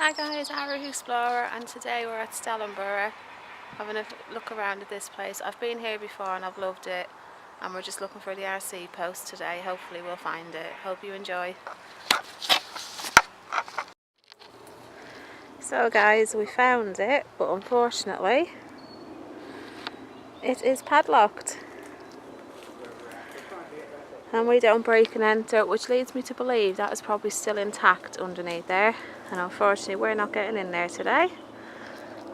Hi guys, Irish Explorer, and today we're at Stellenborough having a look around at this place. I've been here before and I've loved it, and we're just looking for the RC post today. Hopefully we'll find it. Hope you enjoy. So guys, we found it, but unfortunately it is padlocked and we don't break and enter, which leads me to believe that is probably still intact underneath there, and unfortunately we're not getting in there today.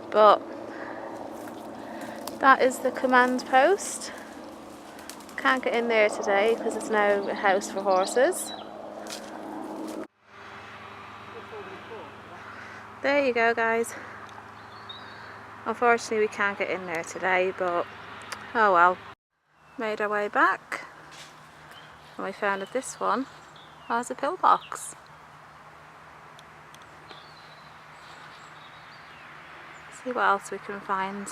But that is the command post. Can't get in there today because it's now a house for horses. There you go guys. Unfortunately we can't get in there today, but oh well. Made our way back and we found that this one has a pillbox. See what else we can find.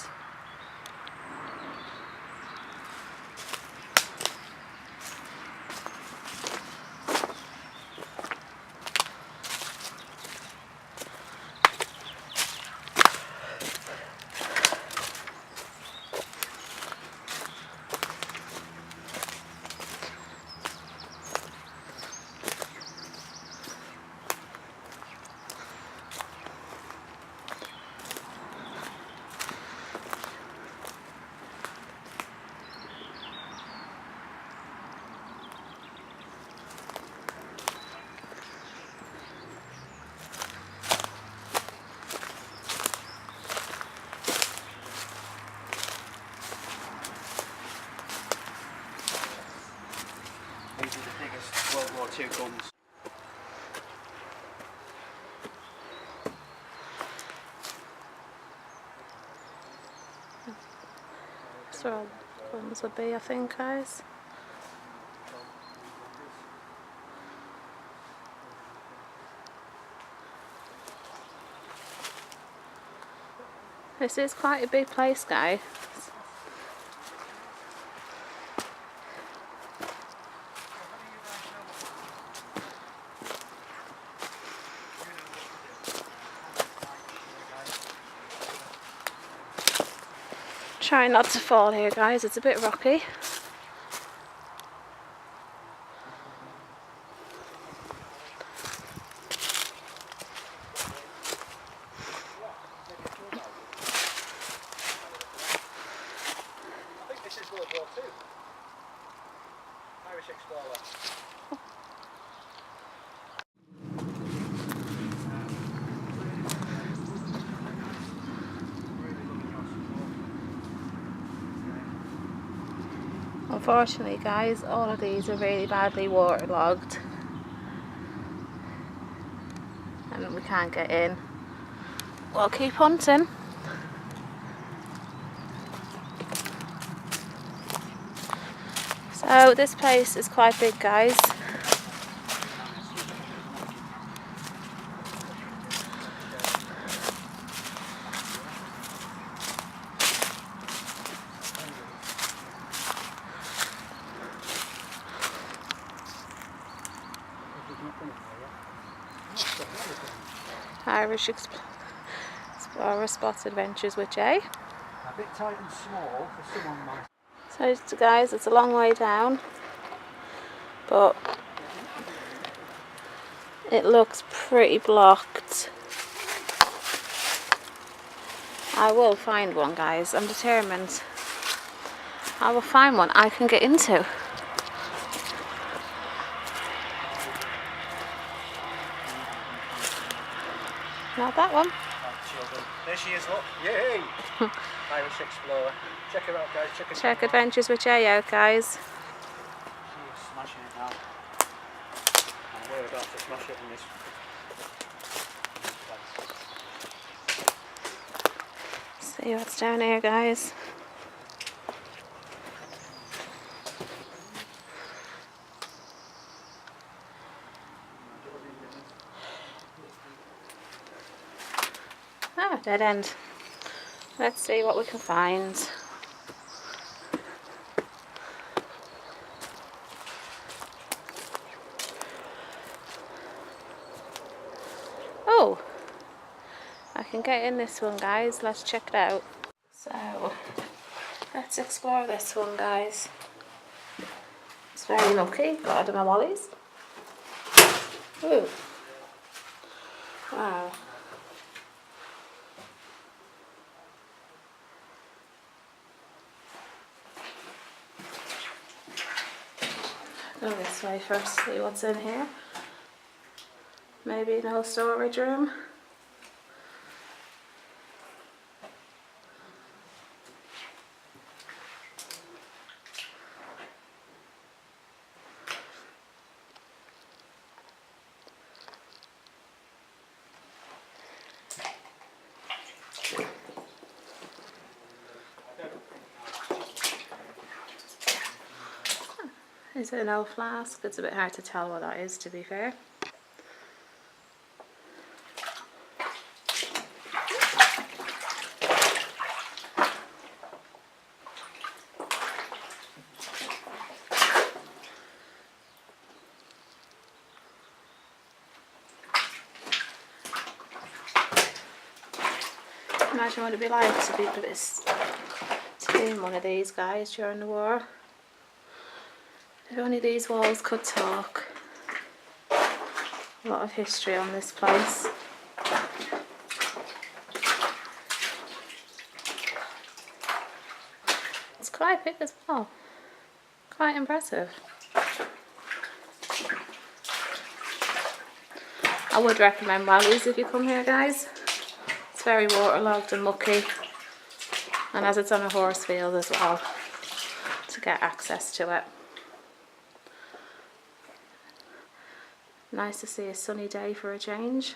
These are the biggest World War II guns. That's where all the guns would be, I think, guys. This is quite a big place, guys. Try not to fall here guys, it's a bit rocky. I think this is World War II. Irish Explorer. Unfortunately guys, all of these are really badly waterlogged and we can't get in. We'll keep hunting. So this place is quite big guys. Irish Explorer Spots Adventures with Jay. A bit tight and small for someone might. So guys, it's a long way down, but it looks pretty blocked. I will find one guys, I'm determined. I will find one I can get into. Not that one. Children. There she is, look. Yay! Irish Explorer. Check her out, guys. Check Adventures with Jay out, guys. She is smashing it now. And we're about to smash it in this place. See what's down here, guys. Ah, dead end. Let's see what we can find. Oh, can get in this one, guys. Let's check it out. So let's explore this one, guys. It's very lucky. Got my lollies. Ooh. Wow. Go this way first, see what's in here. Maybe no storage room. Is it an old flask? It's a bit hard to tell what that is, to be fair. Imagine what it'd be like to be in one of these, guys, during the war. If only these walls could talk. A lot of history on this place. It's quite big as well. Quite impressive. I would recommend Wally's if you come here, guys. It's very waterlogged and mucky. And as it's on a horse field as well, to get access to it. Nice to see a sunny day for a change.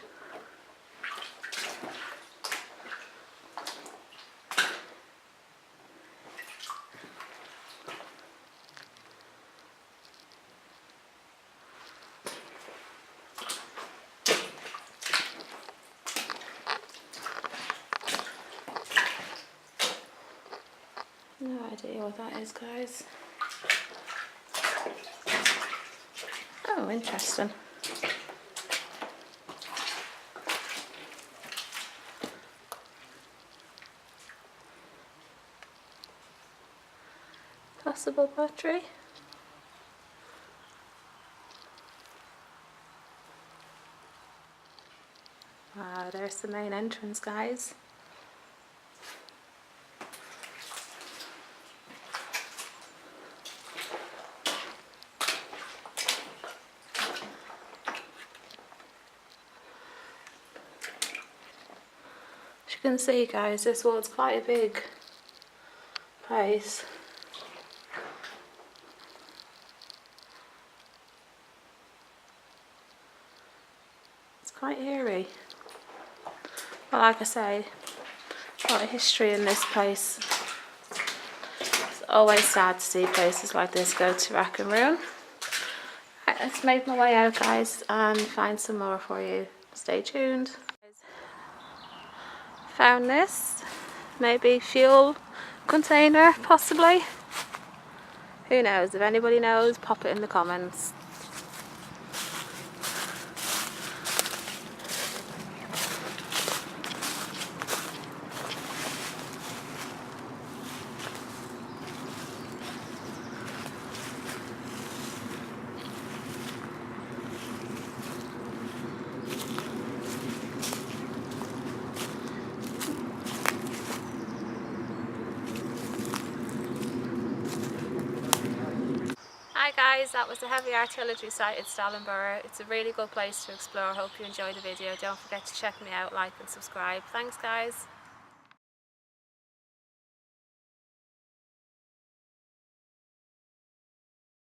No idea what that is, guys. Oh, interesting. Possible battery. Wow, there's the main entrance, guys. As you can see, guys, this was quite a big place. Quite eerie. Well, like I say, a lot of history in this place. It's always sad to see places like this go to rack and ruin. Right, let's make my way out, guys, and find some more for you. Stay tuned. Found this. Maybe fuel container, possibly. Who knows? If anybody knows, pop it in the comments. Hi guys, that was the heavy artillery site at Stallingborough. It's a really good place to explore. Hope you enjoyed the video. Don't forget to check me out, like and subscribe. Thanks guys.